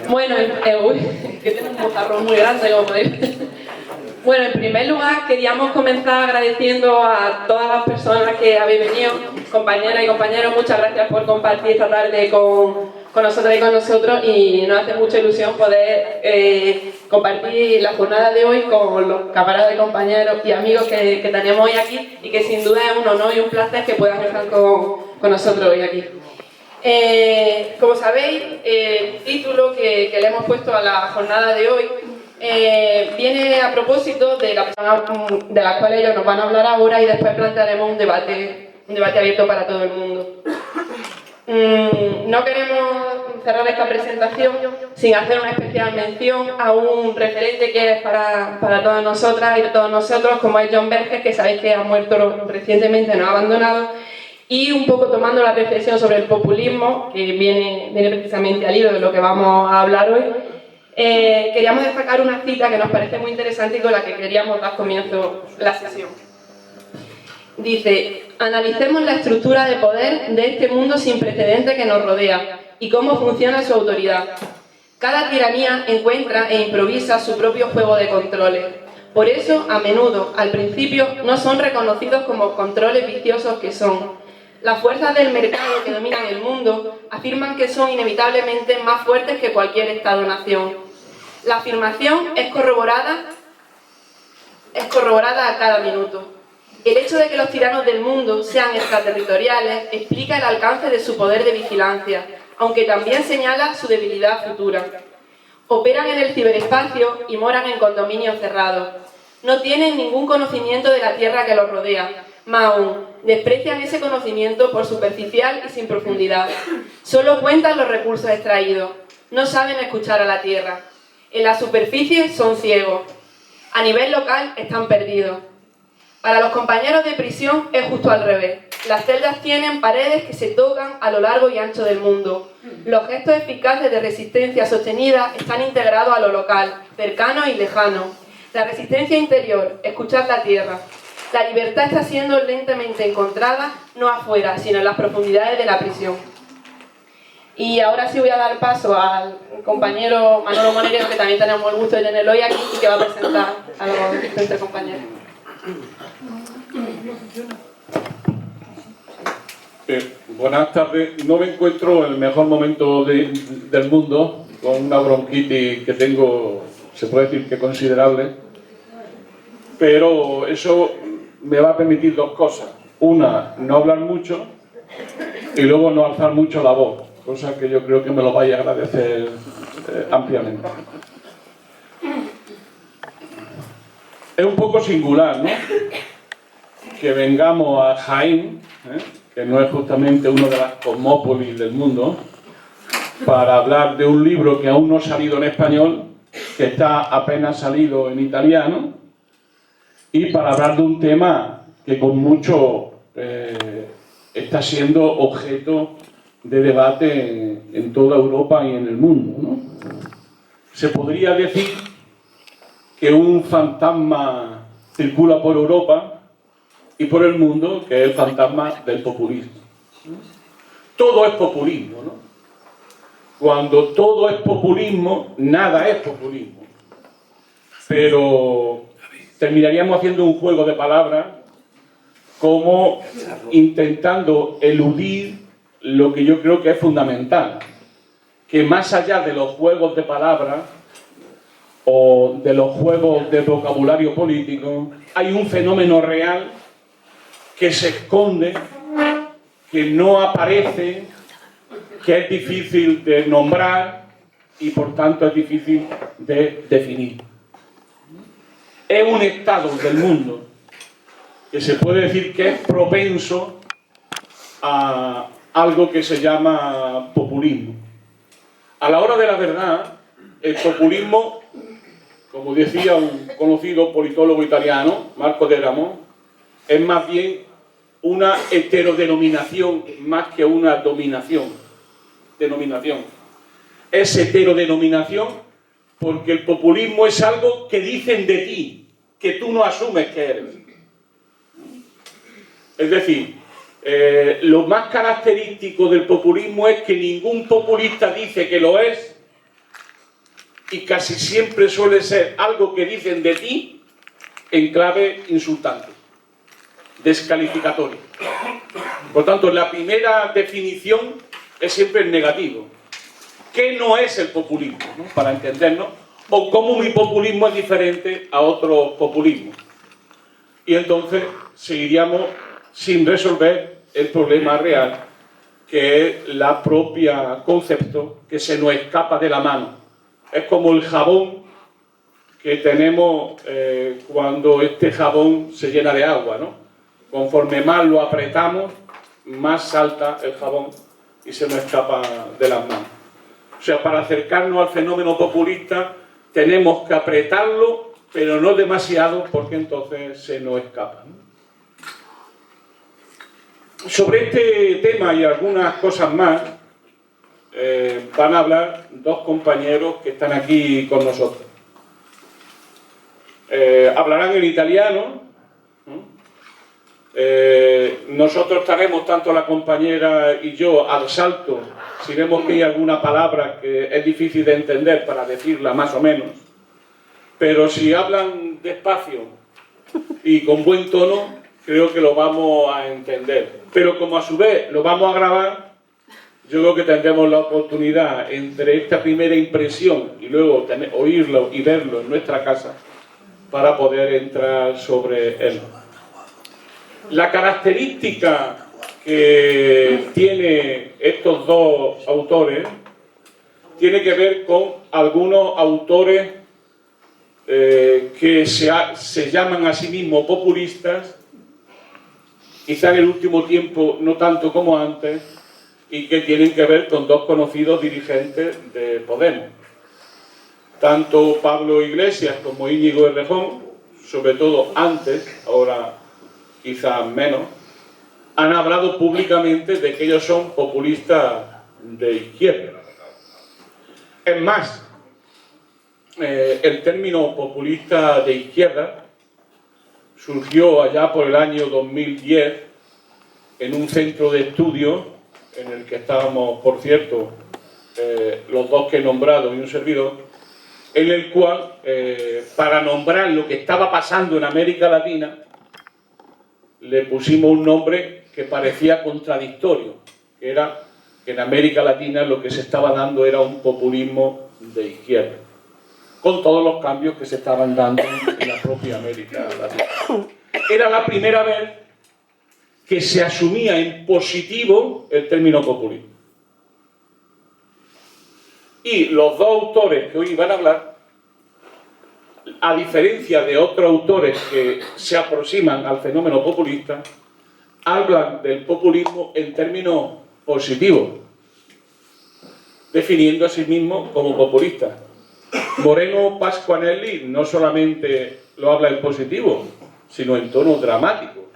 Bueno, que tengo un mojarrón muy grande, como podéis ver. Bueno, en primer lugar queríamos comenzar agradeciendo a todas las personas que habéis venido, compañeras y compañeros, muchas gracias por compartir esta tarde con nosotras y con nosotros, y nos hace mucha ilusión poder compartir la jornada de hoy con los camaradas y compañeros y amigos que tenemos hoy aquí, y que sin duda es un honor y un placer que puedan estar con nosotros hoy aquí. Como sabéis, el título que le hemos puesto a la jornada de hoy viene a propósito de la persona de la cual ellos nos van a hablar ahora, y después plantearemos un debate abierto para todo el mundo. No queremos cerrar esta presentación sin hacer una especial mención a un referente que es para todas nosotras y todos nosotros, como es John Berges, que sabéis que ha muerto recientemente, nos ha abandonado. Y un poco tomando la reflexión sobre el populismo, que viene precisamente al hilo de lo que vamos a hablar hoy, queríamos destacar una cita que nos parece muy interesante y con la que queríamos dar comienzo la sesión. Dice: analicemos la estructura de poder de este mundo sin precedente que nos rodea y cómo funciona su autoridad. Cada tiranía encuentra e improvisa su propio juego de controles. Por eso, a menudo, al principio, no son reconocidos como controles viciosos que son. Las fuerzas del mercado que dominan el mundo afirman que son inevitablemente más fuertes que cualquier Estado-nación. La afirmación es corroborada a cada minuto. El hecho de que los tiranos del mundo sean extraterritoriales explica el alcance de su poder de vigilancia, aunque también señala su debilidad futura. Operan en el ciberespacio y moran en condominios cerrados. No tienen ningún conocimiento de la tierra que los rodea. Más aún, desprecian ese conocimiento por superficial y sin profundidad. Solo cuentan los recursos extraídos. No saben escuchar a la tierra. En la superficie son ciegos. A nivel local están perdidos. Para los compañeros de prisión es justo al revés. Las celdas tienen paredes que se tocan a lo largo y ancho del mundo. Los gestos eficaces de resistencia sostenida están integrados a lo local, cercano y lejano. La resistencia interior, escuchar la tierra. La libertad está siendo lentamente encontrada, no afuera, sino en las profundidades de la prisión. Y ahora sí voy a dar paso al compañero Manolo Monegro, que también tenemos el gusto de tenerlo hoy aquí y que va a presentar a los diferentes compañeros. Buenas tardes. No me encuentro en el mejor momento del mundo, con una bronquitis que tengo, se puede decir que considerable, pero eso me va a permitir dos cosas. Una, no hablar mucho, y luego no alzar mucho la voz, cosa que yo creo que me lo vais a agradecer ampliamente. Es un poco singular, ¿no?, que vengamos a Jaén, que no es justamente una de las cosmópolis del mundo, para hablar de un libro que aún no ha salido en español, que está apenas salido en italiano, y para hablar de un tema que con mucho está siendo objeto de debate en toda Europa y en el mundo, ¿no? Se podría decir que un fantasma circula por Europa y por el mundo, que es el fantasma del populismo. Todo es populismo, ¿no? Cuando todo es populismo, nada es populismo. Pero terminaríamos haciendo un juego de palabras, como intentando eludir lo que yo creo que es fundamental, que más allá de los juegos de palabras o de los juegos de vocabulario político, hay un fenómeno real que se esconde, que no aparece, que es difícil de nombrar y por tanto es difícil de definir. Es un estado del mundo que se puede decir que es propenso a algo que se llama populismo. A la hora de la verdad, el populismo, como decía un conocido politólogo italiano, Marco de Ramón, es más bien una heterodenominación más que una dominación. Es heterodenominación porque el populismo es algo que dicen de ti, que tú no asumes que eres. Es decir, lo más característico del populismo es que ningún populista dice que lo es y casi siempre suele ser algo que dicen de ti en clave insultante, descalificatorio. Por tanto, la primera definición es siempre el negativo. ¿Qué no es el populismo? ¿No? Para entendernos, o cómo mi populismo es diferente a otros populismos. Y entonces seguiríamos sin resolver el problema real, que es la propia concepto que se nos escapa de la mano. Es como el jabón que tenemos cuando este jabón se llena de agua, ¿no? Conforme más lo apretamos, más salta el jabón y se nos escapa de las manos. O sea, para acercarnos al fenómeno populista tenemos que apretarlo, pero no demasiado, porque entonces se nos escapa, ¿no? Sobre este tema y algunas cosas más van a hablar dos compañeros que están aquí con nosotros. Hablarán en italiano. Nosotros estaremos, tanto la compañera y yo, al salto, si vemos que hay alguna palabra que es difícil de entender para decirla más o menos, pero si hablan despacio y con buen tono, creo que lo vamos a entender. Pero como a su vez lo vamos a grabar, yo creo que tendremos la oportunidad entre esta primera impresión y luego oírlo y verlo en nuestra casa para poder entrar sobre él. La característica que tiene estos dos autores tiene que ver con algunos autores que se llaman a sí mismos populistas, quizá en el último tiempo no tanto como antes, y que tienen que ver con dos conocidos dirigentes de Podemos. Tanto Pablo Iglesias como Íñigo Errejón, sobre todo antes, ahora quizás menos, han hablado públicamente de que ellos son populistas de izquierda. Es más, el término populista de izquierda surgió allá por el año 2010 en un centro de estudio en el que estábamos, por cierto, los dos que he nombrado y un servidor, en el cual, para nombrar lo que estaba pasando en América Latina, le pusimos un nombre que parecía contradictorio, que era que en América Latina lo que se estaba dando era un populismo de izquierda, con todos los cambios que se estaban dando en la propia América Latina. Era la primera vez que se asumía en positivo el término populismo. Y los dos autores que hoy van a hablar, a diferencia de otros autores que se aproximan al fenómeno populista, hablan del populismo en términos positivos, definiendo a sí mismos como populistas. Moreno Pasquanelli no solamente lo habla en positivo, sino en tono dramático,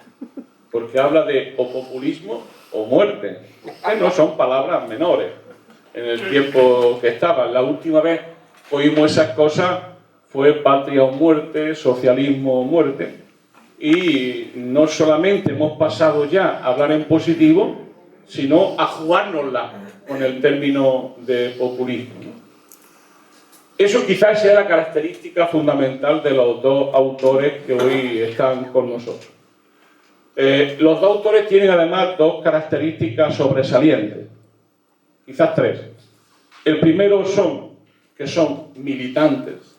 porque habla de o populismo o muerte, que no son palabras menores en el tiempo que estaban. La última vez que oímos esas cosas fue patria o muerte, socialismo o muerte, y no solamente hemos pasado ya a hablar en positivo, sino a jugárnosla con el término de populismo. Eso quizás sea la característica fundamental de los dos autores que hoy están con nosotros. Los dos autores tienen además dos características sobresalientes, quizás tres. El primero que son militantes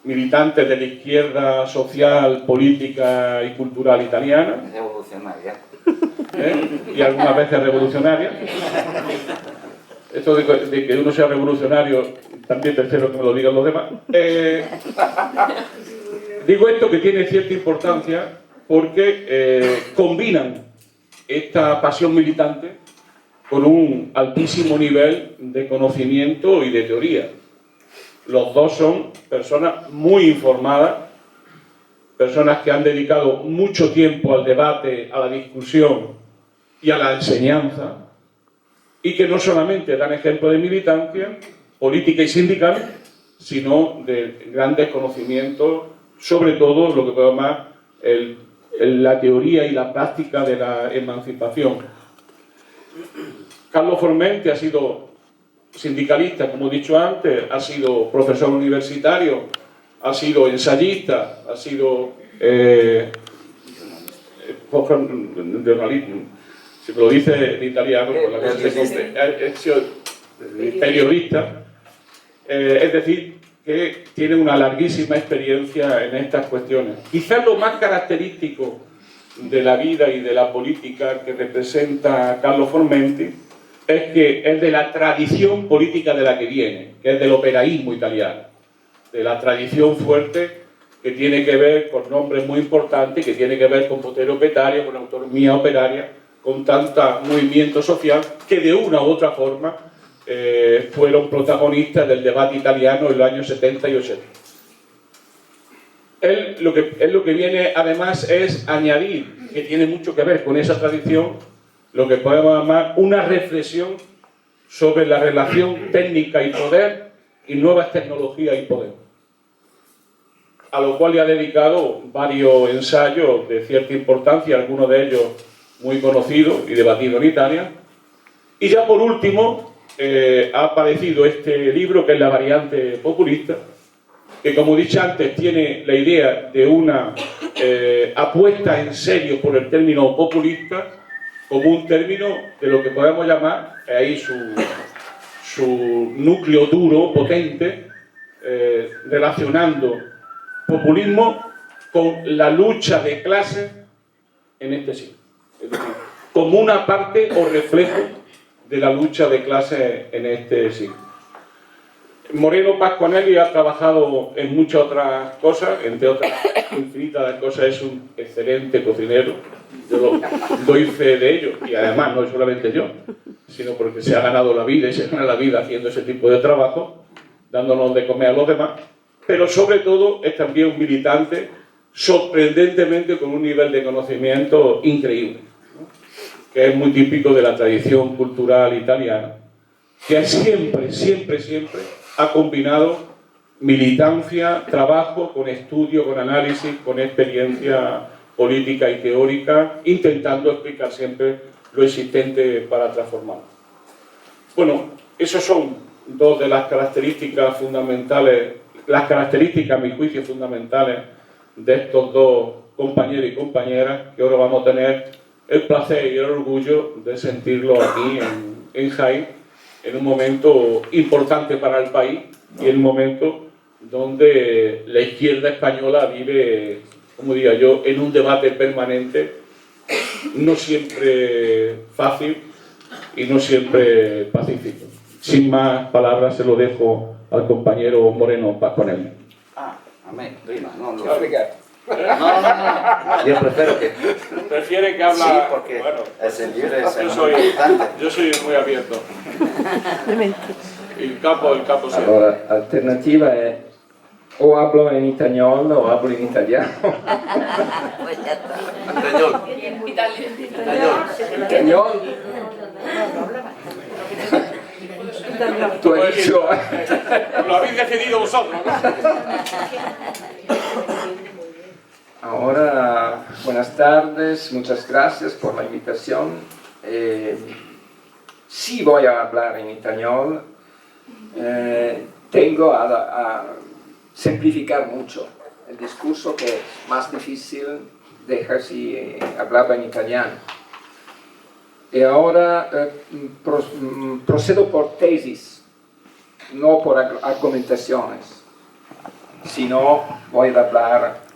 de la izquierda social, política y cultural italiana. Revolucionaria. Y algunas veces revolucionaria. Esto de que uno sea revolucionario, también prefiero que me lo digan los demás. Digo esto que tiene cierta importancia porque combinan esta pasión militante con un altísimo nivel de conocimiento y de teoría. Los dos son personas muy informadas, personas que han dedicado mucho tiempo al debate, a la discusión y a la enseñanza, y que no solamente dan ejemplo de militancia política y sindical, sino de grandes conocimientos, sobre todo lo que podemos llamar la teoría y la práctica de la emancipación. Carlo Formenti ha sido sindicalista, como he dicho antes, ha sido profesor universitario, ha sido ensayista, ha sido si me lo dice en italiano, pues la cosa ha sido periodista, es decir, que tiene una larguísima experiencia en estas cuestiones. Quizás lo más característico de la vida y de la política que representa Carlo Formenti es que es de la tradición política de la que viene, que es del operaísmo italiano, de la tradición fuerte que tiene que ver con nombres muy importantes, que tiene que ver con potere operario, con autonomía operaria, con tanto movimiento social que de una u otra forma fueron protagonistas del debate italiano en los años 70 y 80. Él lo que viene además es añadir, que tiene mucho que ver con esa tradición, lo que podemos llamar una reflexión sobre la relación técnica y poder y nuevas tecnologías y poder, a lo cual le ha dedicado varios ensayos de cierta importancia, algunos de ellos muy conocidos y debatidos en Italia. Y ya por último ha aparecido este libro, que es La variante populista, que, como he dicho antes, tiene la idea de una apuesta en serio por el término populista como un término de lo que podemos llamar, ahí su núcleo duro, potente, relacionando populismo con la lucha de clases en este siglo. Es decir, como una parte o reflejo de la lucha de clases en este siglo. Moreno Pasquanelli ha trabajado en muchas otras cosas, entre otras infinitas cosas, es un excelente cocinero, yo doy fe de ello, y además no solamente yo, sino porque se ha ganado la vida y se gana la vida haciendo ese tipo de trabajo, dándonos de comer a los demás, pero sobre todo es también un militante sorprendentemente con un nivel de conocimiento increíble, ¿no? Que es muy típico de la tradición cultural italiana, que siempre, siempre, siempre ha combinado militancia, trabajo, con estudio, con análisis, con experiencia política y teórica, intentando explicar siempre lo existente para transformarlo. Bueno, esas son dos de las características fundamentales, las características, a mi juicio, fundamentales de estos dos compañeros y compañeras, que ahora vamos a tener el placer y el orgullo de sentirlo aquí en Jaén, en un momento importante para el país y en un momento donde la izquierda española vive, como diría yo, en un debate permanente, no siempre fácil y no siempre pacífico. Sin más palabras, se lo dejo al compañero Moreno Pasquanelli. A me, prima, no, no. No. Yo prefiero que... Prefiere que habla... Sí, porque bueno, el libre es muy importante. Yo soy muy abierto. Il capo sì. Allora, l'alternativa è o hablo in italiano o hablo in italiano. Italiano. Tú has dicho. Lo habéis decidido vosotros, ¿no? Ahora, buenas tardes, muchas gracias por la invitación. Sí voy a hablar en español. Tengo a simplificar mucho el discurso, que es más difícil dejar si hablaba en italiano. Y ahora procedo por tesis, no por argumentaciones, sino voy a hablar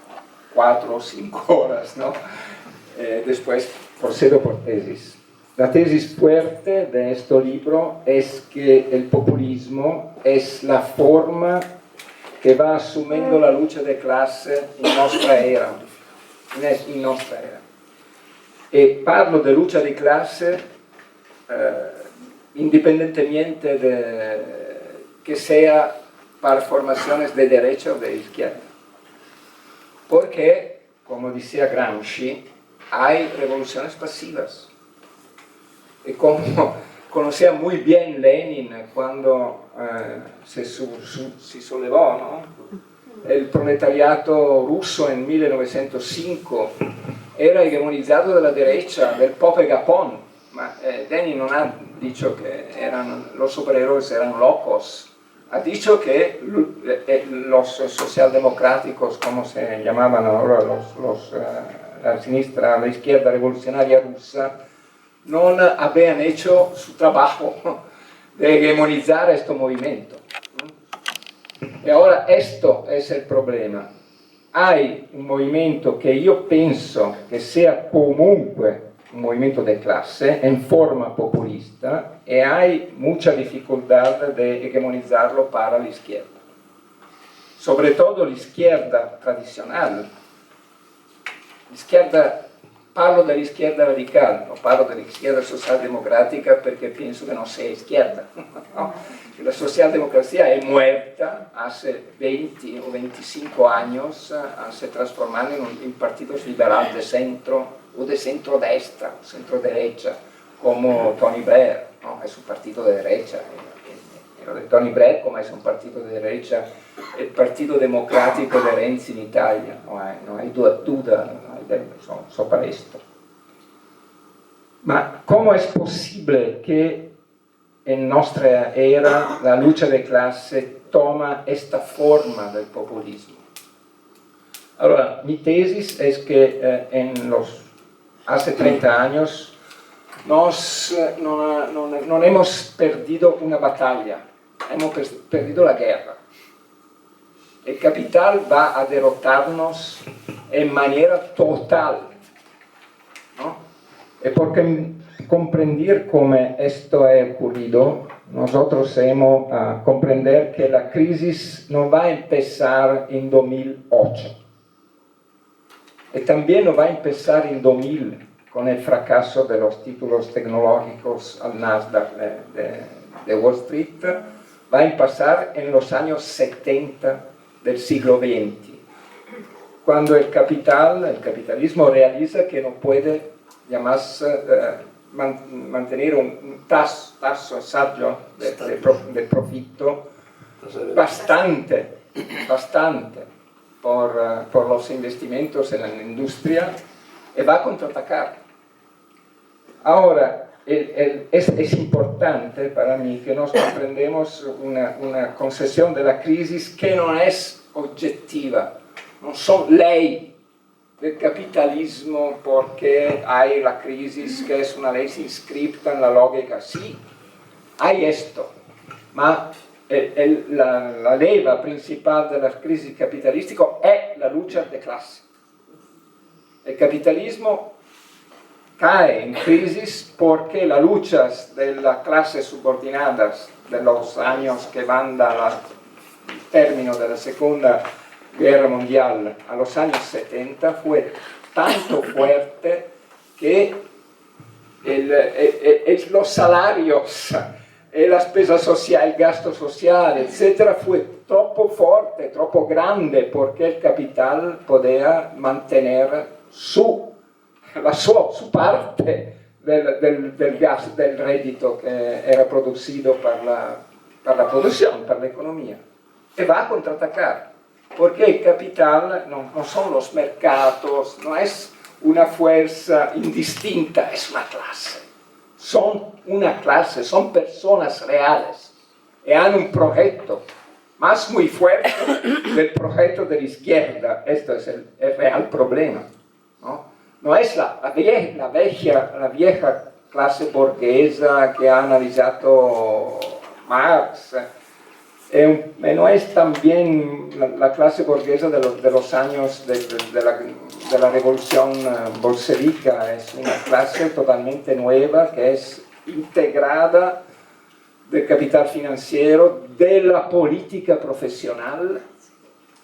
4 o 5 horas, ¿no? Después procedo por tesis. La tesis fuerte de este libro es que el populismo es la forma que va asumiendo la lucha de clase en nuestra era. Y parlo de lucha de clase independientemente de que sea para formaciones de derecha o de izquierda. Porque, como decía Gramsci, hay revoluciones pasivas. Y como conocía muy bien Lenin cuando se sollevó, ¿no? El proletariato ruso en 1905 era hegemonizzato dalla derecha, del Pope Gapón, ma Lenin non ha dicho que los obreros eran locos, ha dicho que los socialdemocráticos, como se llamaban ahora la sinistra, la izquierda revolucionaria rusa, no habían hecho su trabajo de hegemonizar este movimiento. Y ahora esto es el problema. Hay un movimiento que yo pienso que sea comunque un movimiento de clase en forma populista y hay mucha dificultad de hegemonizarlo para la izquierda. Sobre todo la izquierda tradicional. Parlo de la izquierda radical, no parlo de la izquierda socialdemocrática porque pienso que no sea izquierda. ¿No? La socialdemocracia è muerta hace 20 o 25 años, se transformando en partidos liberales de centro o de centro-destra, o centro-derecha, como Tony Blair, ¿no? Es un partido de derecha. Lo de Tony Blair, como es un partido de derecha, el Partido Democrático de Renzi in Italia, no hay duda sobre esto. Ma ¿cómo es posible que en nuestra era la lucha de clase toma esta forma del populismo? Allora, mi tesis es que hace 30 años no hemos perdido una batalla, hemos perdido la guerra. El capital va a derrotarnos en manera total, ¿no? Y porque comprender cómo esto ha ocurrido, nosotros hemos comprender que la crisis no va a empezar en 2008. Y también no va a empezar en 2000 con el fracaso de los títulos tecnológicos al Nasdaq de Wall Street, va a empezar en los años 70 del siglo XX, cuando el capitalismo realiza que no puede mantener un tasso saggio del profitto bastante por los investimentos en la industria y va a contraatacar. Ahora, es importante para mí que nos comprendemos una concesión de la crisis que no es objetiva, no son ley del capitalismo porque hay la crisis que es una ley inscripta en la lógica. Sí, hay esto, ma la leva principal de la crisis capitalística es la lucha de clase. El capitalismo cae en crisis porque las luchas de las clases subordinadas de los años que van al término de la Segunda Guerra Mundial a los años 70 fue tanto fuerte que los salarios, la spesa sociale, il gasto sociale, eccetera, fue troppo forte, troppo grande perché il capital podía mantener su parte del gas, del reddito che era producido per la producción, per la economía. E va a contraatacar, porque el capital no son los mercados, no es una fuerza indistinta, es una clase. Son una clase, son personas reales y han un proyecto más muy fuerte del proyecto de la izquierda. Esto es el real problema, ¿no? No es la vieja clase burguesa que ha analizado Marx, no es también la clase burguesa de los años de la revolución bolchevica, es una clase totalmente nueva que es integrada del capital financiero, de la política profesional,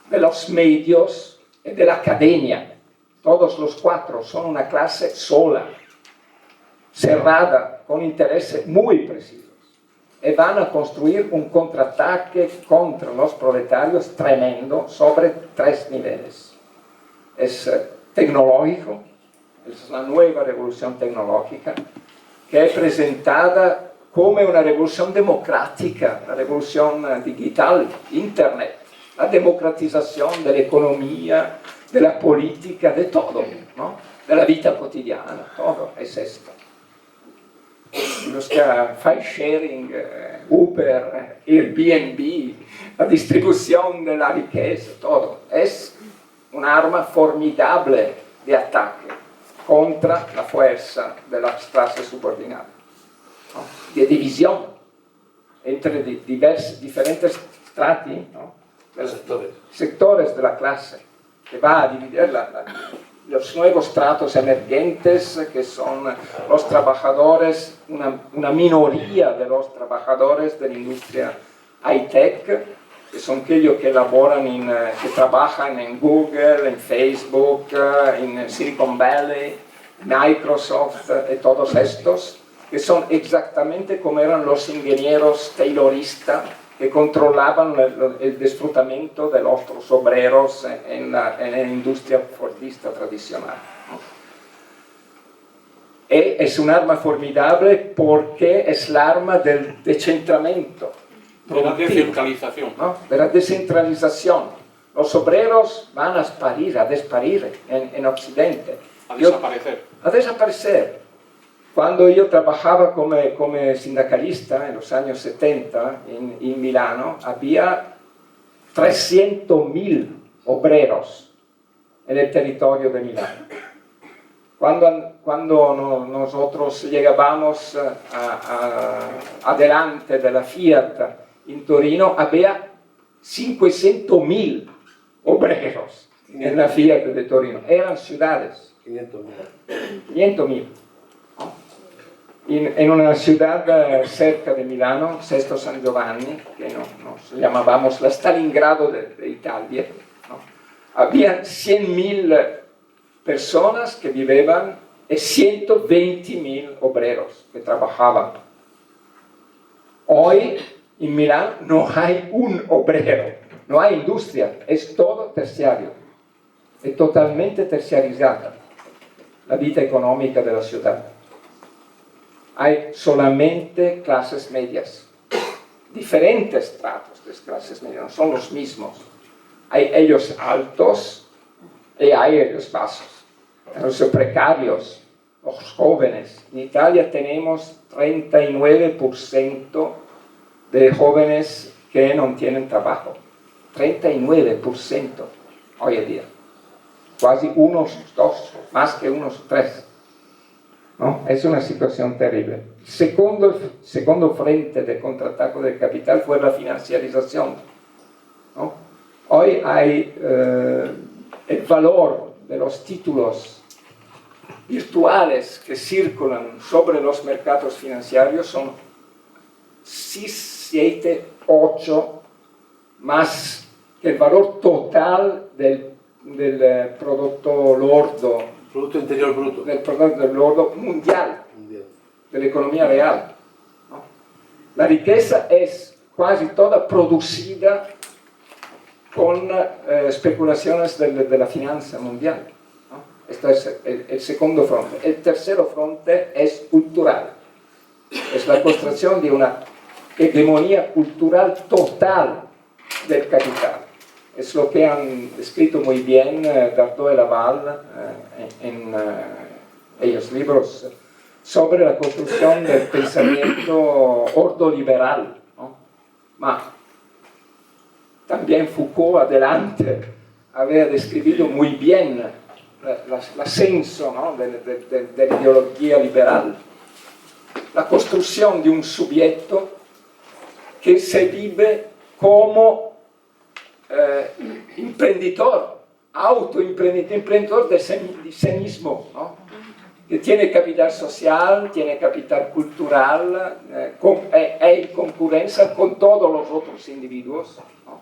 de los medios y de la academia. Todos los cuatro son una clase sola, cerrada, con intereses muy precisos. Y van a construir un contraataque contra los proletarios tremendo sobre 3 niveles. Es tecnológico, es la nueva revolución tecnológica, que es presentada como una revolución democrática, la revolución digital, Internet, la democratización de la economía, de la política, de todo, ¿no? De la vida cotidiana, todo es esto. busca file sharing, Uber, Airbnb, la distribución de la riqueza, todo. Es un arma formidable de ataque contra la fuerza de las clases subordinadas, ¿no? De división entre diferentes strati, ¿no? Sectores de la clase, que va a dividir los nuevos estratos emergentes, que son los trabajadores, una minoría de los trabajadores de la industria high-tech, que son aquellos que laboran que trabajan en Google, en Facebook, en Silicon Valley, Microsoft y todos estos, que son exactamente como eran los ingenieros tayloristas que controlaban el disfrutamiento de los otros obreros en la industria fordista tradicional, ¿no? Es un arma formidable porque es el arma del descentramiento, de la descentralización, ¿no? De la descentralización. Los obreros van a desparir en Occidente. a desaparecer. A desaparecer. Cuando yo trabajaba como sindicalista en los años 70 en Milano, había 300.000 obreros en el territorio de Milano. Cuando nosotros llegábamos adelante de la Fiat en Torino, había 500.000 obreros en la Fiat de Torino. Eran ciudades. 500.000. En una ciudad cerca de Milano, Sesto San Giovanni, que nos llamábamos la Stalingrado de Italia, ¿no? Había 100.000 personas que vivían y 120.000 obreros que trabajaban. Hoy en Milán no hay un obrero, no hay industria, es todo terciario, es totalmente terciarizada la vida económica de la ciudad. Hay solamente clases medias, diferentes tratos de clases medias, no son los mismos. Hay ellos altos y hay ellos bajos, los precarios, los jóvenes. En Italia tenemos 39% de jóvenes que no tienen trabajo, 39% hoy en día, casi unos dos, más que unos tres. ¿No? Es una situación terrible. Segundo frente de contraataque del capital fue la financiarización, ¿no? Hoy hay el valor de los títulos virtuales que circulan sobre los mercados financieros son 6, 7, 8 más que el valor total del producto lordo. Producto Interior Bruto. Del producto lordo mundial, de la economía real, ¿no? La riqueza es casi toda producida con especulaciones de la finanza mundial, ¿no? Este es el segundo fronte. El tercero fronte es cultural. Es la construcción de una hegemonía cultural total del capital. Es lo que han escrito muy bien Dardot y Laval en ellos libros sobre la construcción del pensamiento ordoliberal, ¿no? También Foucault adelante había descrito muy bien l'ascenso, ¿no? de la ideología liberal, la construcción de un sujeto que se vive como imprendedor, emprendedor de sí mismo, ¿no? Que tiene capital social, tiene capital cultural, en concurrencia con todos los otros individuos, ¿no?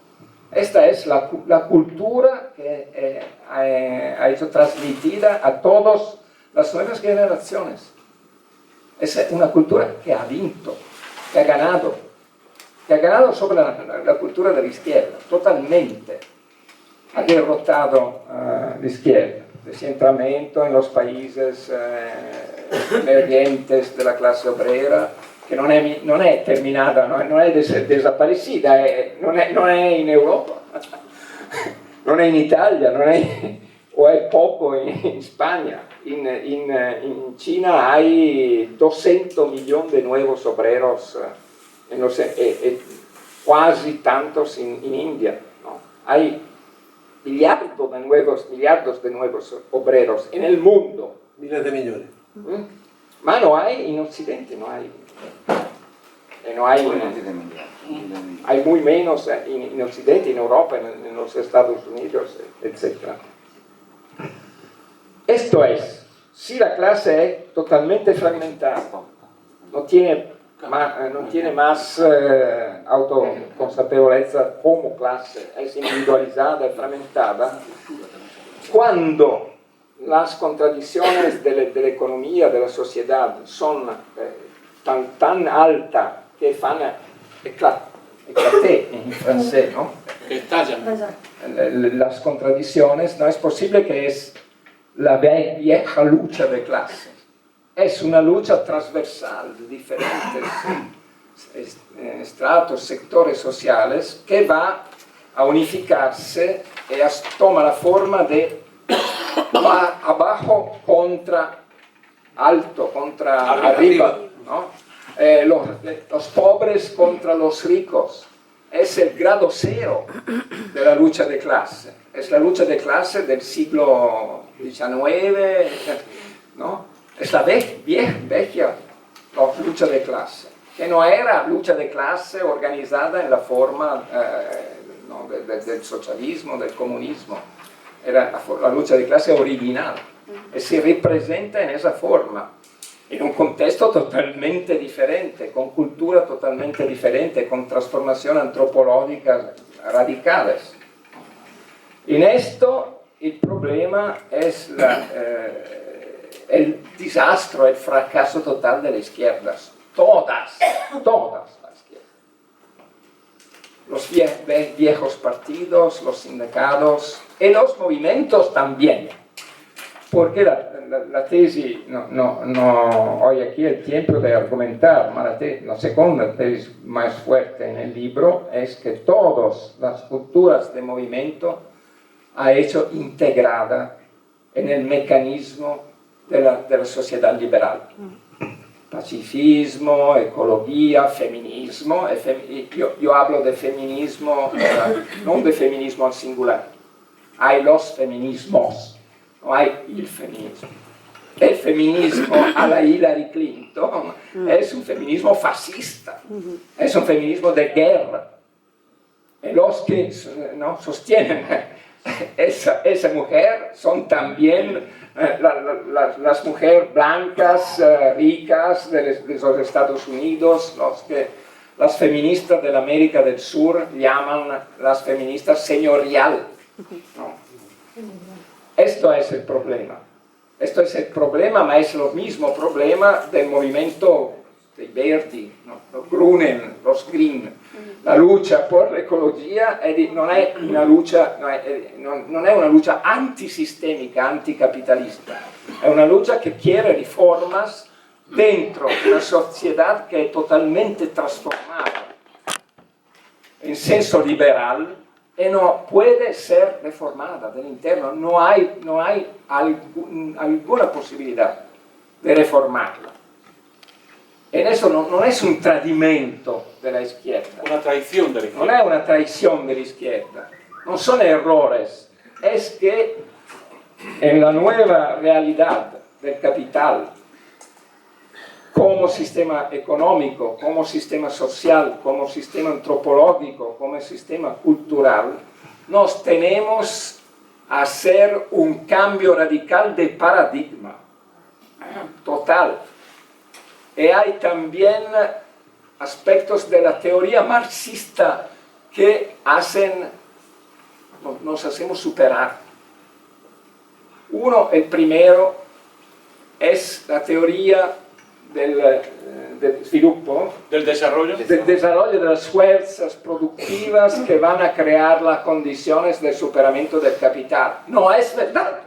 Esta es la cultura que ha hecho transmitida a todas las nuevas generaciones. Es una cultura que ha vinto, que ha ganado sobre la cultura de la izquierda, totalmente. Ha derrotado la izquierda, descentramiento en los países emergentes de la clase obrera, que non è terminata, non è desaparecida, non è in Europa, non è in Italia, non è o es poco en España. En China hay 200 millones de nuevos obreros, casi tantos en India, ¿no? Hay millardos de nuevos obreros en el mundo. Miles de millones. Ma no hay en Occidente, no hay. No hay, hay muy menos en Occidente, en Europa, en los Estados Unidos, etc. Esto es, si la clase es totalmente fragmentada, no tiene más autoconsapevolezza como clase, es individualizada y fragmentada, cuando las contradicciones de la economía, de la sociedad, son tan altas que fan éclater en francés, ¿no? Que estallan. Las contradicciones, no es posible que es la vieja lucha de clases. Es una lucha transversal de diferentes estratos, sectores sociales, que va a unificarse y toma la forma de abajo contra alto, contra arriba, ¿no? Los pobres contra los ricos. Es el grado cero de la lucha de clase. Es la lucha de clase del siglo XIX, ¿no? Es la vieja lucha de clase, que no era lucha de clase organizada en la forma no, del socialismo, del comunismo. Era la lucha de clase original y se representa en esa forma, en un contexto totalmente diferente, con cultura totalmente diferente, con transformaciones antropológicas radicales. En esto el problema es el desastre, el fracaso total de las izquierdas, todas las izquierdas. Los viejos partidos, los sindicatos y los movimientos también. Porque la tesis, no hoy aquí el tiempo de argumentar, pero la segunda tesis más fuerte en el libro es que todas las culturas de movimiento ha hecho integrada en el mecanismo de la sociedad liberal. Pacifismo, ecología, feminismo. Yo hablo de feminismo, no de feminismo al singular. Hay los feminismos. No hay el feminismo. El feminismo a la Hillary Clinton es un feminismo fascista, es un feminismo de guerra. Y los que no sostienen esa mujer son también las mujeres blancas, ricas de los Estados Unidos, los que las feministas de la América del Sur llaman las feministas señorial, ¿no? Esto es el problema. Esto es el problema, ma es lo mismo problema del movimiento dei Verdi, ¿no? Los Grünen, los Green. La lucha por la ecología non è una lucha antisistémica, anticapitalista. È una lucha que quiere reformas dentro una sociedad que es totalmente transformada en senso liberal y no puede ser reformada del interno, no hay alguna posibilidad de reformarla. En eso no es un tradimento de la izquierda. Una traición de la izquierda. No es una traición de la izquierda. No son errores. Es que en la nueva realidad del capital, como sistema económico, como sistema social, como sistema antropológico, como sistema cultural, nos tenemos a hacer un cambio radical de paradigma, total. Y hay también aspectos de la teoría marxista que nos hacemos superar. El primero, es la teoría del sviluppo, del desarrollo de las fuerzas productivas que van a crear las condiciones del superamiento del capital. No es verdad.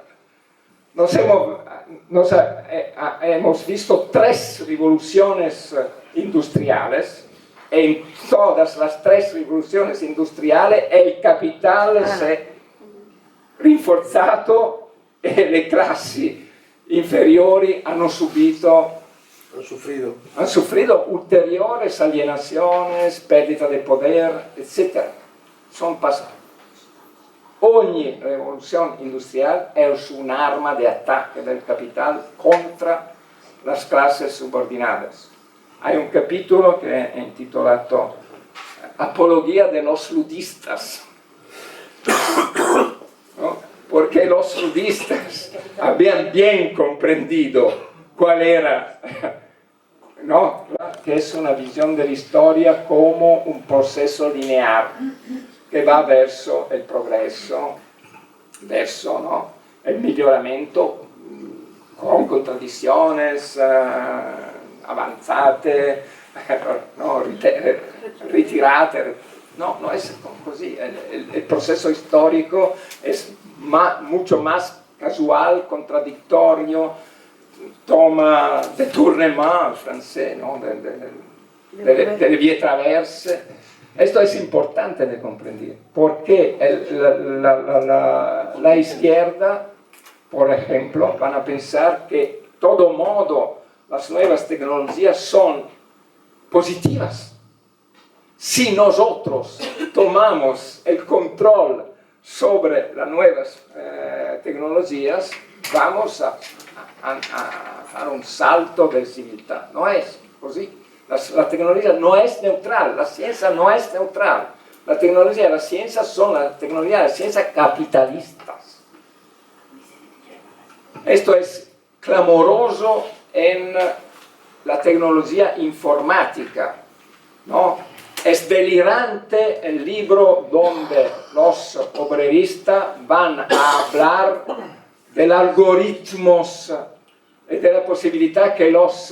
Hemos visto 3 revoluciones industriales, y en todas las 3 revoluciones industriales el capital se ha rinforzato e le classi inferiori han sufrido ulteriores alienaciones, pérdida de poder, etc. Son pasados. Ogni revolución industrial es un arma de ataque del capital contra las clases subordinadas. Hay un capítulo que è intitolato Apología de los ludistas, ¿no? Porque los ludistas habían bien comprendido cuál era, ¿no? Que es una visión de la historia como un proceso lineal que va verso el progreso, verso, ¿no? El miglioramento con contradicciones avanzate, no, ritirate. No, no es così. El proceso histórico es mucho más casual, contradictorio, toma détournement francés, ¿no? de vie traverse. Esto es importante de comprender, porque la izquierda, por ejemplo, van a pensar que de todo modo las nuevas tecnologías son positivas. Si nosotros tomamos el control sobre las nuevas tecnologías, vamos a dar un salto de civiltà. No es así. La tecnología no es neutral, la ciencia no es neutral. La tecnología y la ciencia son las tecnologías y la ciencia capitalistas. Esto es clamoroso en la tecnología informática, ¿no? Es delirante el libro donde los obreristas van a hablar de algoritmos y de la posibilidad que los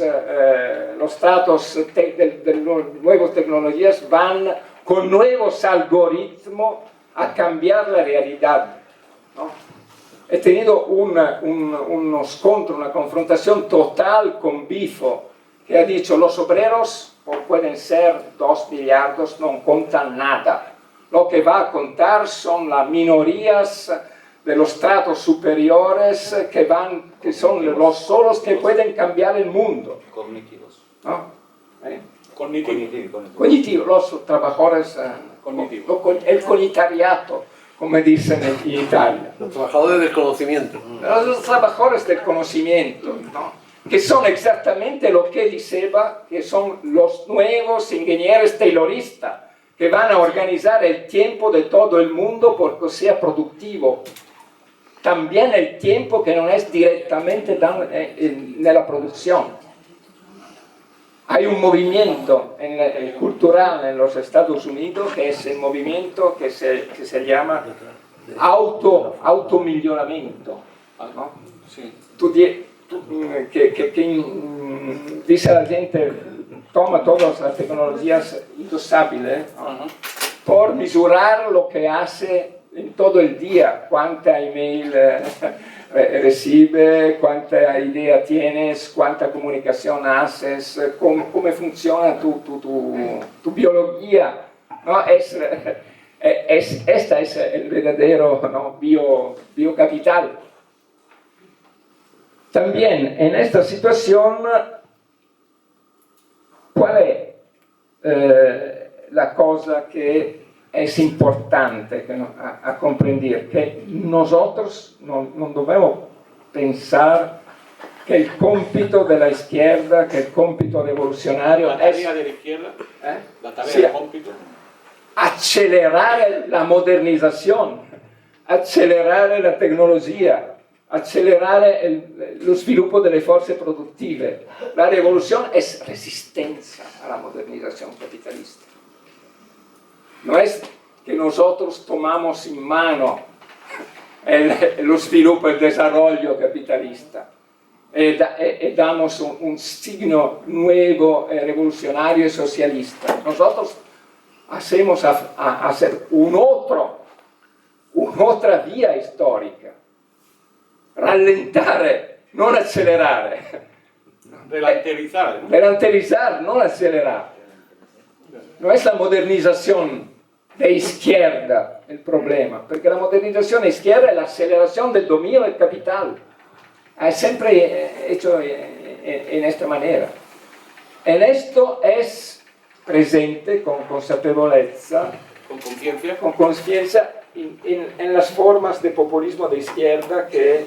tratos de nuevas tecnologías van con nuevos algoritmos a cambiar la realidad, ¿no? He tenido uno scontro, una confrontación total con Bifo, que ha dicho: los obreros pueden ser 2 miliardos, no contan nada. Lo que va a contar son las minorías de los tratos superiores que son los solos que pueden cambiar el mundo. Cognitivos. ¿No? Cognitivo. Los trabajadores cognitivos. El cognitariato, como dicen en Italia. Los trabajadores del conocimiento. Los trabajadores del conocimiento, ¿no? Que son exactamente lo que diceva, que son los nuevos ingenieros tayloristas, que van a organizar el tiempo de todo el mundo porque sea productivo. También el tiempo que no es directamente en la producción. Hay un movimiento cultural en los Estados Unidos que es el movimiento que se llama automillonamiento, ¿no? Sí. Que dice a la gente: toma todas las tecnologías industriales, ¿no? Por mesurar lo que hace en todo el día, cuánta email recibe, cuánta idea tienes, cuánta comunicación haces, cómo funciona tu biología, ¿no? Esta es el verdadero, ¿no? biocapital. También en esta situación, ¿cuál es la cosa que es importante a comprender? Que nosotros no debemos pensar que el cómpito de la izquierda, que el cómpito revolucionario La tarea de la izquierda, la tarea sí, del cómpito. accelerare la modernizzazione, accelerare la tecnologia, accelerare lo sviluppo delle forze produttive. La rivoluzione è resistenza alla modernizzazione capitalista. No es que nosotros tomamos en mano lo sviluppo e il desarrollo capitalista e damos un signo nuevo, revolucionario y socialista. Nosotros hacemos hacer un'altra via histórica. Rallentare, non accelerare. Relativizar, ¿no? Relativizar, non accelerare. No es la modernización de izquierda el problema, porque la modernización izquierda es la aceleración del dominio del capital. Es siempre hecho en esta manera. En esto es presente con consapevolezza, con conciencia en las formas de populismo de izquierda que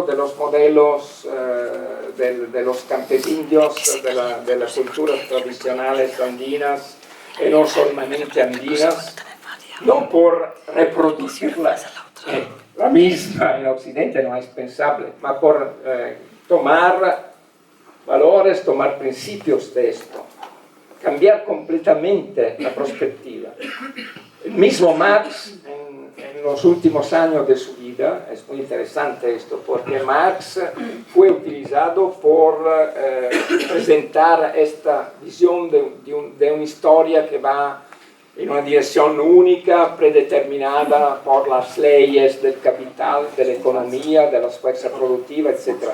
de los modelos de los campesinos, de las culturas tradicionales andinas, y no solamente andinas, no por reproducirla la misma en Occidente, no es pensable, pero por tomar valores, tomar principios de esto, cambiar completamente la perspectiva. El mismo Marx, en los últimos años de su vida, es muy interesante esto, porque Marx fue utilizado por presentar esta visión de una historia que va en una dirección única, predeterminada por las leyes del capital, de la economía, de las fuerzas productivas, etc.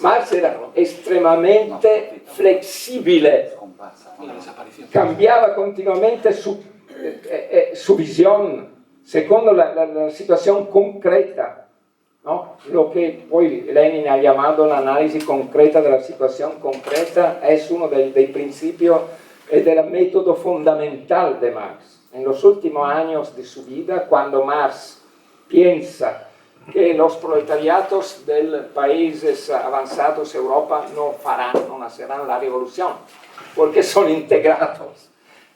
Marx era extremadamente flexible, cambiaba continuamente su visión secondo la situación concreta, ¿no? Lo que hoy Lenin ha llamado la análisis concreta de la situación concreta es uno dei principios y del método fundamental de Marx. En los últimos años de su vida, cuando Marx piensa que los proletariatos de países avanzados de Europa no hacerán la revolución, porque son integrados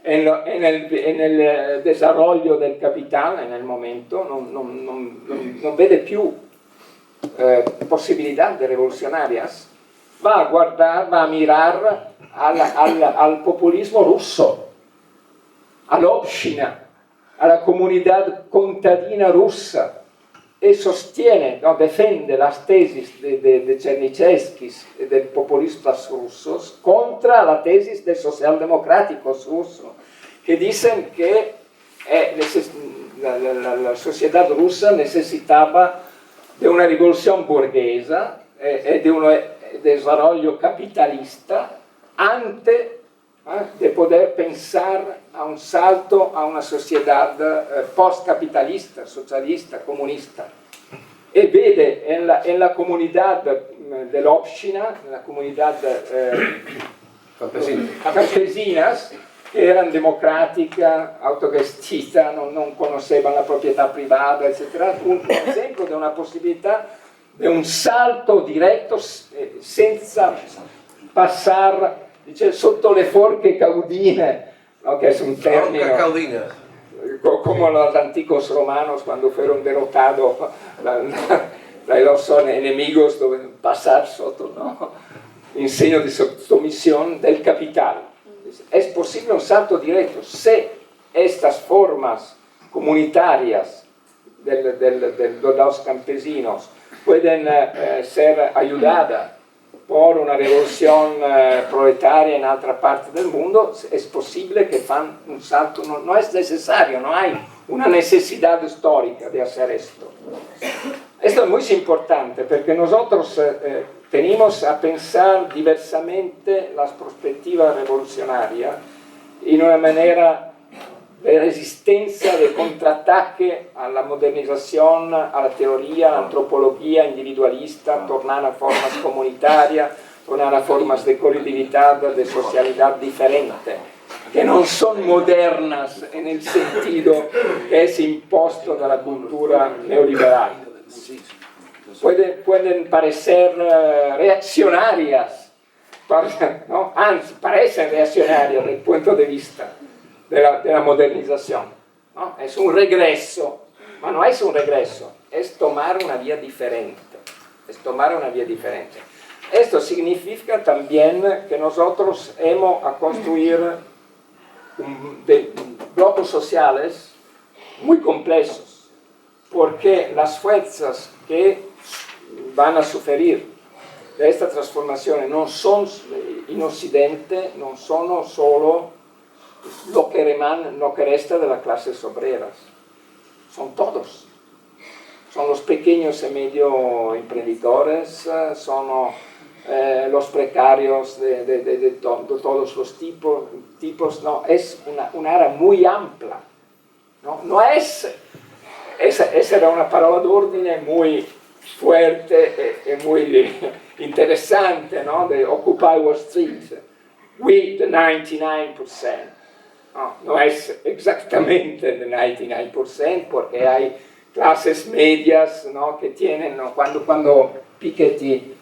en el desarrollo del capital en el momento, non vede più posibilidad de revolucionarias, va a mirar al populismo ruso, all'Obshchina, alla comunidad contadina russa, e sostiene, no, defiende las tesis de Chernyshevsky y de populistas rusos contra la tesis de socialdemocráticos rusos, que dicen que la sociedad rusa necesitaba de una revolución burguesa y de un desarrollo capitalista antes de poder pensar a un salto a una sociedad postcapitalista, socialista, comunista. Y vede en la comunidad dell'Obshchina, en la comunidad campesinas, che erano democratica, autogestita, non conoscevano la proprietà privata, eccetera, un esempio di una possibilità di un salto diretto senza passare, dice, sotto le forche caudine, no, que es un término como los antiguos romanos cuando fueron derrotados los enemigos deben pasar sotto, ¿no? In segno di sumisión del capital. Es posible un salto directo si estas formas comunitarias de los campesinos pueden ser ayudadas por una revolución proletaria en otra parte del mundo, es posible que fan un salto, no es necesario, no hay una necesidad histórica de hacer esto. Esto es muy importante porque nosotros tenemos a pensar diversamente las perspectivas revolucionarias en una manera de resistencia, de contraataque a la modernización, a la teoría, a la antropología individualista, tornar a formas comunitarias, tornar a formas de colectividad, de socialidad diferente, que no son modernas en el sentido que es impuesto de la cultura neoliberal. Pueden parecer reaccionarias, ¿no? Anzi, parecen reaccionarias desde el punto de vista de la modernización, ¿no? Es un regreso, pero no es un regreso, es tomar una vía diferente, Esto significa también que nosotros hemos a construir blocos sociales muy complejos, porque las fuerzas que van a sufrir de esta transformación no son en Occidente, no son solo lo que resta de las clases obreras, son todos. Son los pequeños y medio emprendedores, son los precarios de todos los tipos, no, es una área muy amplia. No es, esa era una parola d'ordine muy fuerte y muy interesante, ¿no? De Occupy Wall Street, we the 99%. No es exactamente el 99% porque hay clases medias, ¿no? Que tienen, ¿no? Cuando Piketty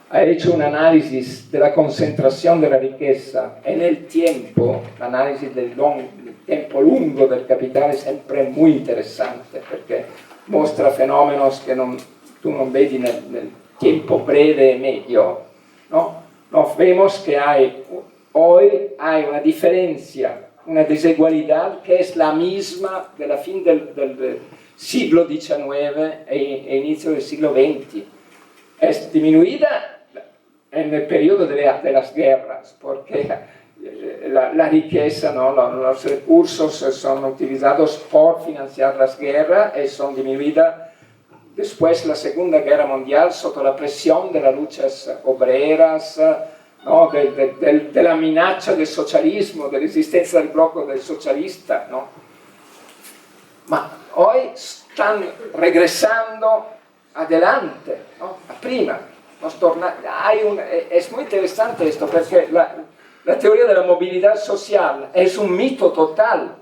ha hecho un análisis de la concentración de la riqueza en el tiempo, l'análisis del tiempo lungo del capitale è sempre muy interesante perché mostra fenómenos que tú no vedi nel tiempo breve e medio, ¿no? Nos vemos que hoy hay una diferencia, una desigualdad que es la misma de la fin del siglo XIX e inicio del siglo XX. Es disminuida en el periodo de las guerras, porque la riqueza, ¿no? Los recursos son utilizados por financiar las guerras y son disminuidas después de la Segunda Guerra Mundial sotto la presión de las luchas obreras, ¿no? de la amenaza del socialismo, de la existencia del bloque del socialista, ¿no? Ma hoy están regresando adelante, ¿no? A prima. Es muy interesante esto porque la teoría de la movilidad social es un mito total.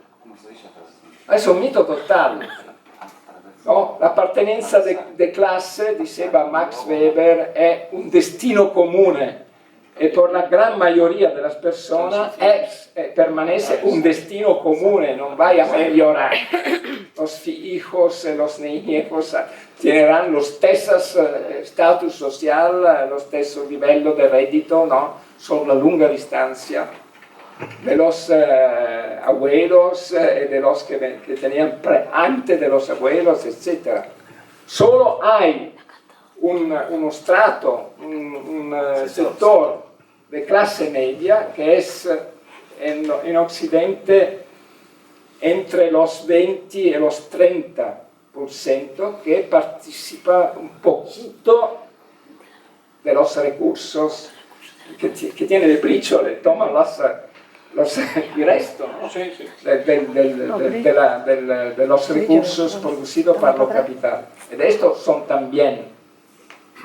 Es un mito total. No? La appartenenza de clase, diceva Max Weber, è un destino comune e per la gran mayoría de las personas permanece un destino comune, non vai a mejorar. Los hijos, los nietos tendrán los stesos status social, lo stesso livello de reddito, ¿no? Sobre la lunga distancia de los abuelos, de los que tenían antes de los abuelos, etc. Solo hay uno strato, un sector de clase media que es en Occidente entre los 20 y los 30% que participa un poquito de los recursos que tiene de briciole, toman il resto, ¿no? Sí, sí. De los recursos producidos por los capital. Y de estos son también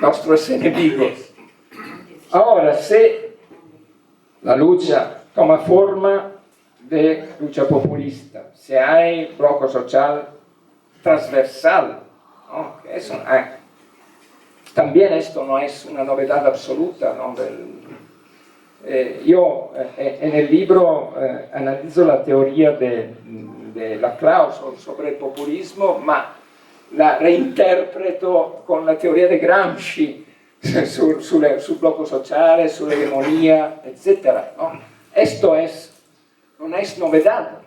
nuestros enemigos. Ahora, si la lucha toma forma de lucha populista, si hay bloque social transversal, ¿no? Eso, también esto no es una novedad absoluta, ¿no? Io en el libro analizzo la teoria de la Clausewitz sobre il populismo, ma la reinterpreto con la teoria di Gramsci sul blocco sociale, sull'egemonía, etc. ¿No? Esto no es novedad,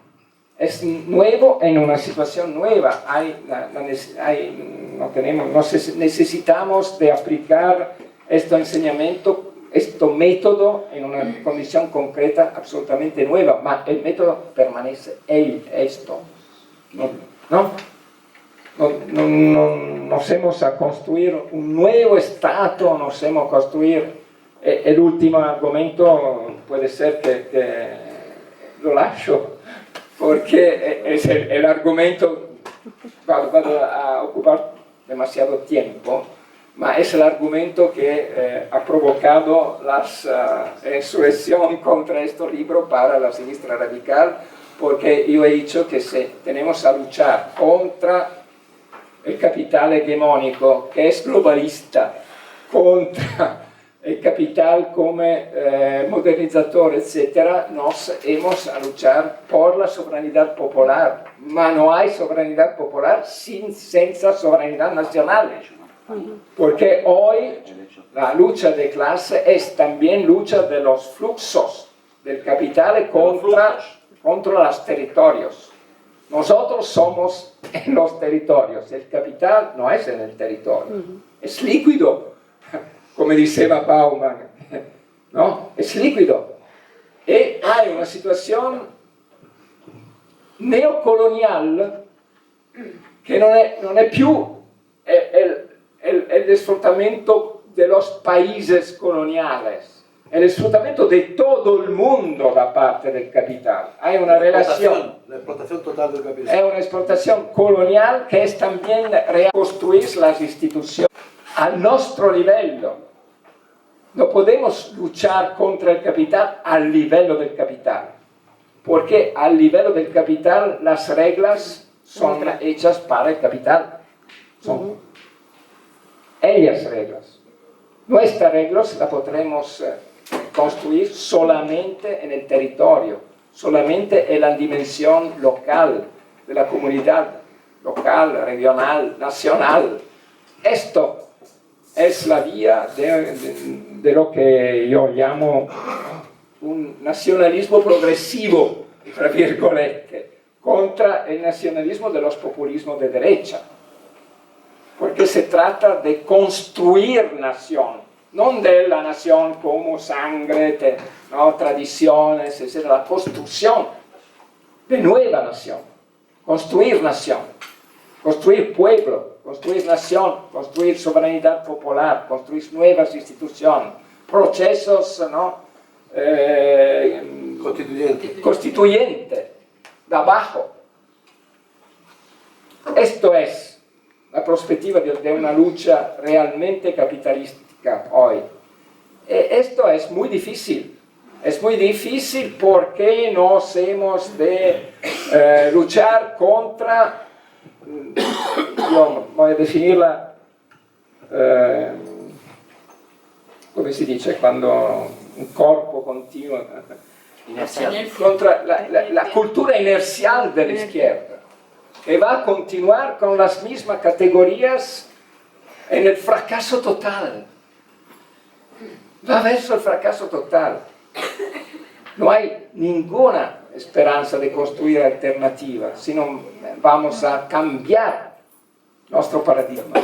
es nuevo en una situación nueva. Necesitamos de aplicar este enseñamiento, este método en una condición concreta absolutamente nueva, ma el método permanece esto. ¿No? Nos hemos a construir un nuevo Estado, nos hemos a construir. El último argumento puede ser que lo lascio, porque es el argumento, vado a ocupar demasiado tiempo, ma es el argumento que ha provocado la insurrección contra este libro para la sinistra radical, porque yo he dicho que si tenemos a luchar contra el capital hegemónico, que es globalista, contra el capital como modernizador, etc., nos hemos a luchar por la soberanía popular, ma no hay soberanía popular senza soberanía nacional. Porque hoy la lucha de clase es también lucha de los fluxos del capital contra los territorios. Nosotros somos en los territorios, el capital no es en el territorio, es líquido, como decía Bauman, ¿no? Es líquido. Y hay una situación neocolonial que no es più el desfrutamiento de los países coloniales, el disfrutamiento de todo el mundo da parte del capital. Hay una relación. La explotación total del capital. Es una explotación colonial que es también reconstruir las instituciones a nuestro livello. No podemos luchar contra el capital al livello del capital, porque al livello del capital las reglas son hechas para el capital. Son ellas reglas. Nuestras reglas las podremos construir solamente en el territorio, solamente en la dimensión local, de la comunidad local, regional, nacional. Esto es la vía de lo que yo llamo un nacionalismo progresivo, tra virgolette, contra el nacionalismo de los populismos de derecha. Porque se trata de construir nación, no de la nación como sangre, ¿no? Tradiciones, etc. La construcción de nueva nación, construir nación, construir pueblo, construir nación, construir soberanía popular, construir nuevas instituciones, procesos, ¿no? Constituyente, de abajo. Esto es la perspectiva de una lucha realmente capitalística hoy. Esto es muy difícil. Es muy difícil porque nos hemos de luchar contra, yo voy a definirla, come si dice cuando un corpo continua, contra la cultura inercial de la izquierda, que va a continuar con las mismas categorías en el fracaso total. Va verso el fracaso total. No hay ninguna esperanza de construir alternativa, sino vamos a cambiar nuestro paradigma.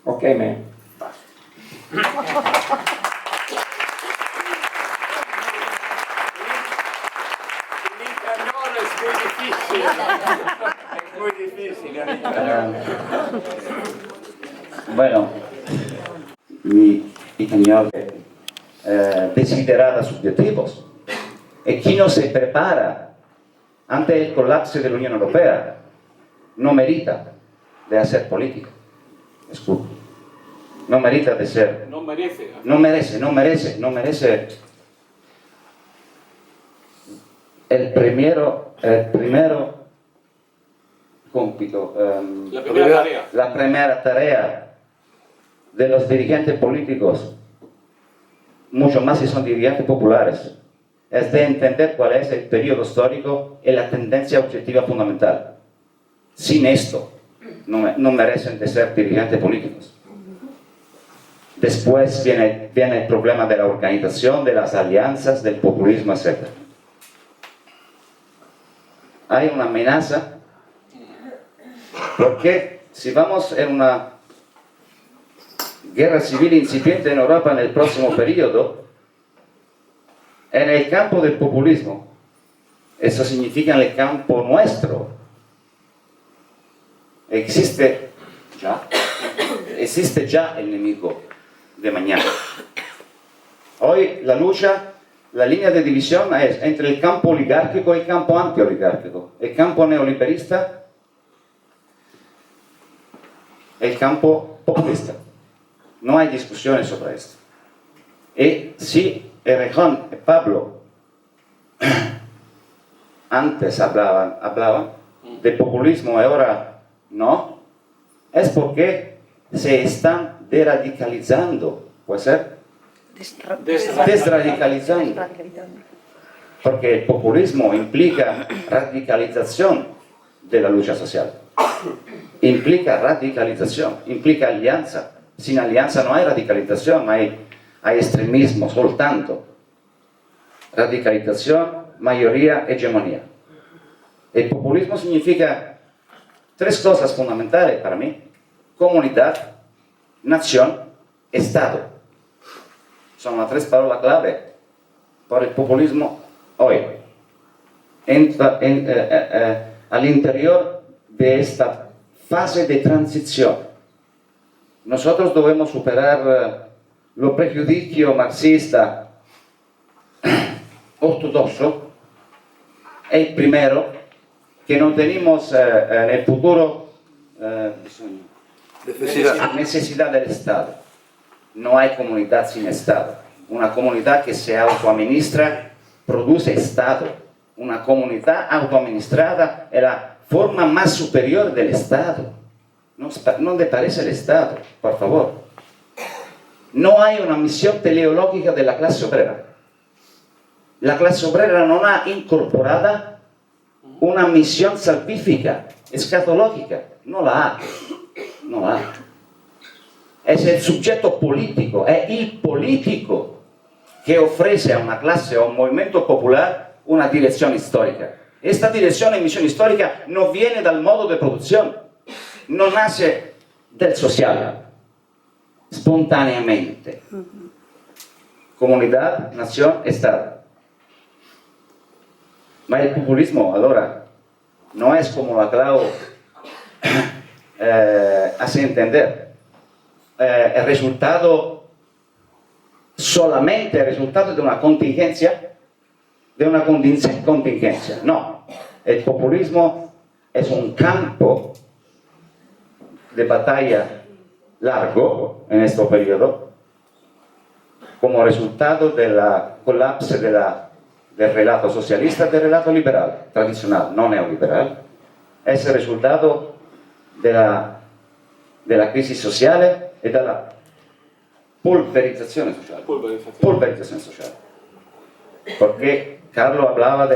Ok, me paso. Es muy difícil. Bueno, mi italiano desiderata subjetivos. E chi non se prepara ante el colapso de la Unión Europea no merita de hacer política. Escucha. No merita de ser. No merece. No merece. El primero compito, la primera tarea de los dirigentes políticos, mucho más si son dirigentes populares, es de entender cuál es el periodo histórico y la tendencia objetiva fundamental. Sin esto, no merecen de ser dirigentes políticos. Después viene el problema de la organización, de las alianzas, del populismo, etc. Hay una amenaza, porque si vamos en una guerra civil incipiente en Europa en el próximo periodo, en el campo del populismo, eso significa en el campo nuestro, existe ya el enemigo de mañana. Hoy la lucha, la línea de división es entre el campo oligárquico y el campo antioligárquico, el campo neoliberista, el campo populista. No hay discusiones sobre esto. Y si Errejón y Pablo antes hablaban de populismo y ahora no, es porque se están deradicalizando, ¿puede ser? Desradicalizando. Porque el populismo implica radicalización de la lucha social. Implica radicalización, implica alianza. Sin alianza no hay radicalización, hay extremismo soltanto. Radicalización, mayoría, hegemonía. El populismo significa tres cosas fundamentales para mí: comunidad, nación, Estado. Son las tres palabras clave para el populismo hoy. Entra al interior de esta fase de transición. nosotros debemos superar los prejuicios marxistas ortodoxos. El primero, que no tenemos en el futuro necesidad del Estado. No hay comunidad sin Estado. Una comunidad que se autoadministra produce Estado. Una comunidad autoadministrada es la forma más superior del Estado. ¿No le parece el Estado? Por favor. No hay una misión teleológica de la clase obrera. La clase obrera no ha incorporado una misión salvífica, escatológica. No la ha. No la ha. Es el sujeto político, es el político que ofrece a una clase o a un movimiento popular una dirección histórica. Esta dirección y misión histórica no viene del modo de producción, no nace del social, espontáneamente. Comunidad, nación, Estado. Ma il populismo, allora, no es como la Clau hace entender. El resultado, solamente el resultado de una contingencia, No, el populismo es un campo de batalla largo en este periodo, como resultado del colapso del relato socialista, del relato liberal, tradicional, no neoliberal. Es el resultado de la crisi sociale e dalla polverizzazione sociale. Polverizzazione sociale. Porque Carlo hablaba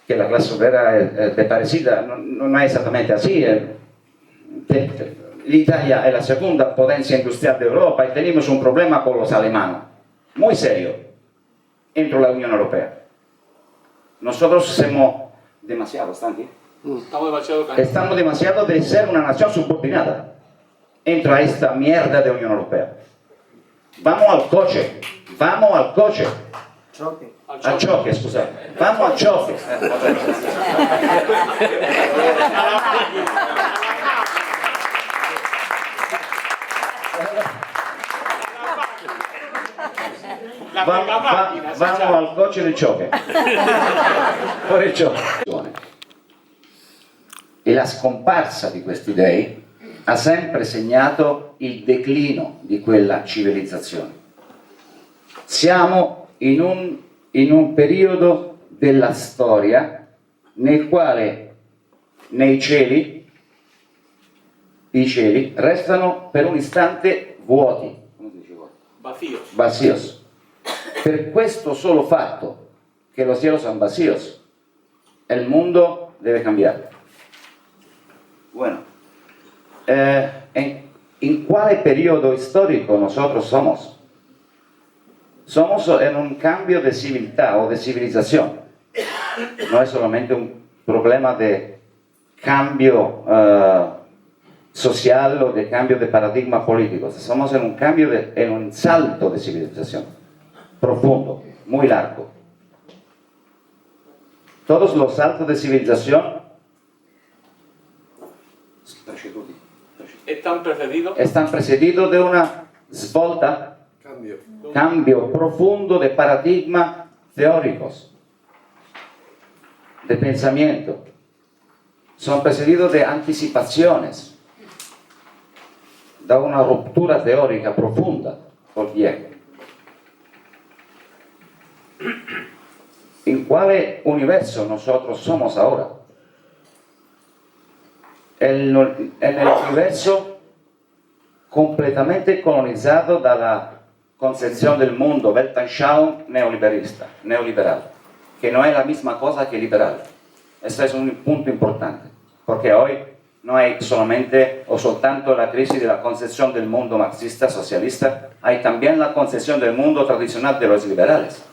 que la clase obrera es parecida, no es exactamente así. L'Italia è la seconda potencia industrial de Europa y tenemos un problema con los alemanes, muy serio, dentro de la Unión Europea. Nosotros somos demasiado, ¿están aquí? Estamos demasiado de ser una nación subordinada dentro a esta mierda de Unión Europea. Vamos al coche. Al choque, scusate. Vamos al choque. Vamos al coche del choque. Por il choque. E la scomparsa di questi dei ha sempre segnato il declino di quella civilizzazione. Siamo in un periodo della storia nel quale i cieli restano per un istante vuoti. Come si dice vuoti? Vacíos. Per questo solo fatto che los cielos son vacíos, el mundo debe cambiar. Bueno, ¿en cuál periodo histórico nosotros somos? Somos en un cambio de civilidad o de civilización. No es solamente un problema de cambio social o de cambio de paradigma político. Somos en un cambio, en un salto de civilización profundo, muy largo. Todos los saltos de civilización están precedidos de una svolta, cambio profundo de paradigma teóricos, de pensamiento. Son precedidos de anticipaciones, de una ruptura teórica profunda por viejo. ¿En cuál universo nosotros somos ahora? En el universo completamente colonizado dalla concepción del mundo, Weltanschauung neoliberal, que no es la misma cosa que liberal. Este es un punto importante, porque hoy no hay solamente o soltanto la crisis de la concepción del mundo marxista socialista, hay también la concepción del mundo tradicional de los liberales.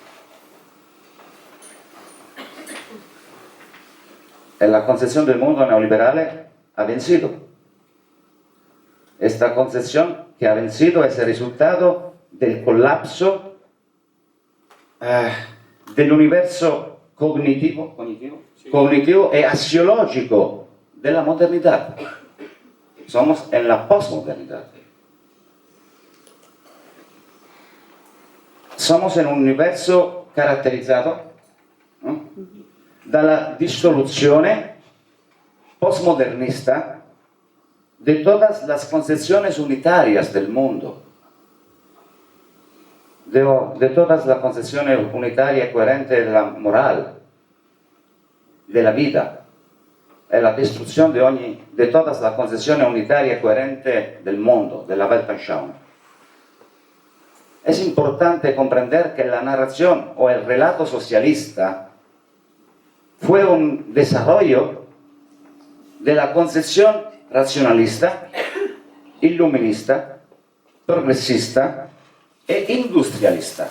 En la concepción del mundo neoliberal ha vencido. Esta concepción que ha vencido es el resultado del colapso del universo cognitivo e axiológico de la modernidad. Somos en la posmodernidad. somos en un universo caratterizzato, no? Dalla dissoluzione postmodernista de todas las concepciones unitarias del mundo, de todas las concepciones unitarias y coherentes de la moral, de la vida. È la distruzione di todas las concepciones unitarias y coherentes del mundo, de la Weltanschauung. Es importante comprender que la narración o el relato socialista fue un desarrollo de la concepción racionalista, iluminista, progresista e industrialista.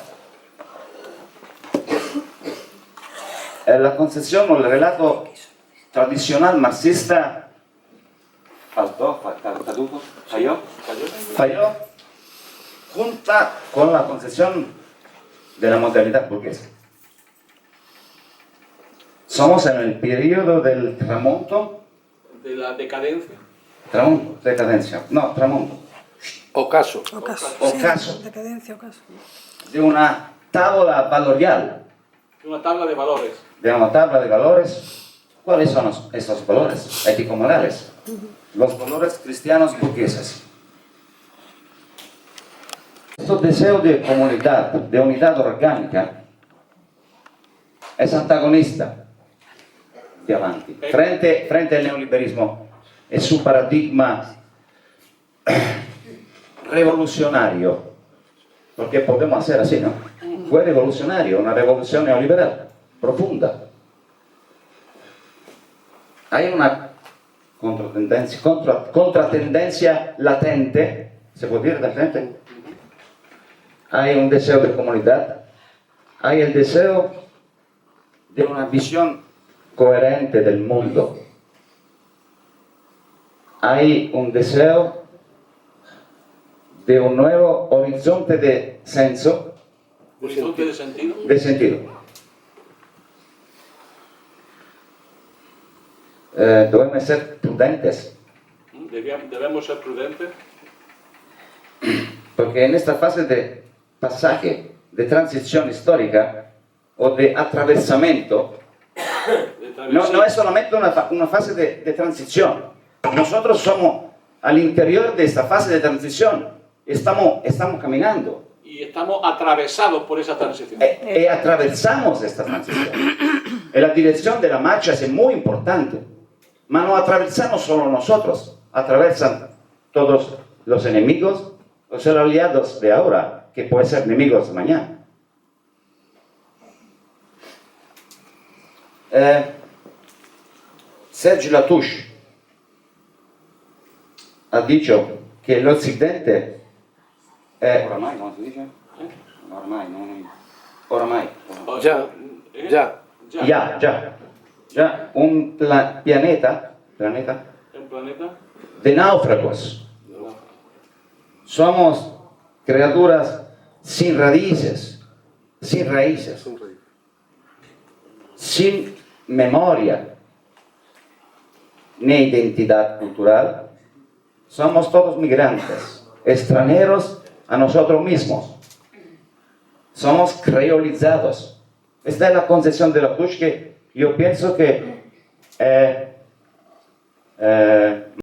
La concepción o el relato tradicional marxista falló junta con la concepción de la modernidad burguesa. Somos en el periodo del tramonto. De la decadencia. Decadencia. No, tramonto. Ocaso. Ocaso. Sí, decadencia, ocaso. De una tabla valorial. Una tabla de valores. De una tabla de valores. ¿Cuáles son esos valores ético-morales? Los valores cristianos burgueses. Este deseo de comunidad, de unidad orgánica, es antagonista de avanti. Frente al neoliberismo e su paradigma revolucionario, porque podemos hacer así, ¿no? Fue revolucionario, una revolución neoliberal profunda. Hay una contratendencia latente, ¿se puede decir latente? Hay un deseo de comunidad, hay el deseo de una visión coherente del mundo. Hay un deseo de un nuevo horizonte de senso. ¿Horizonte de sentido? De sentido. Debemos ser prudentes. Debemos ser prudentes. Porque en esta fase de pasaje, de transición histórica o de atravesamiento, no es solamente una fase de transición. Nosotros somos al interior de esta fase de transición. Estamos caminando. Y estamos atravesados por esa transición. Y atravesamos esta transición. En la dirección de la marcha es muy importante. Mas no atravesamos solo nosotros, atravesan todos los enemigos, los aliados de ahora, que pueden ser enemigos de mañana. Serge Latouche ha dicho que el occidente oramai, ¿cómo se dice? Oramai. Ya, un planeta de náufragos. Somos criaturas sin raíces, sin memoria, ni identidad cultural. Somos todos migrantes, extranjeros a nosotros mismos. Somos creolizados. Esta es la concepción de Latouche que yo pienso que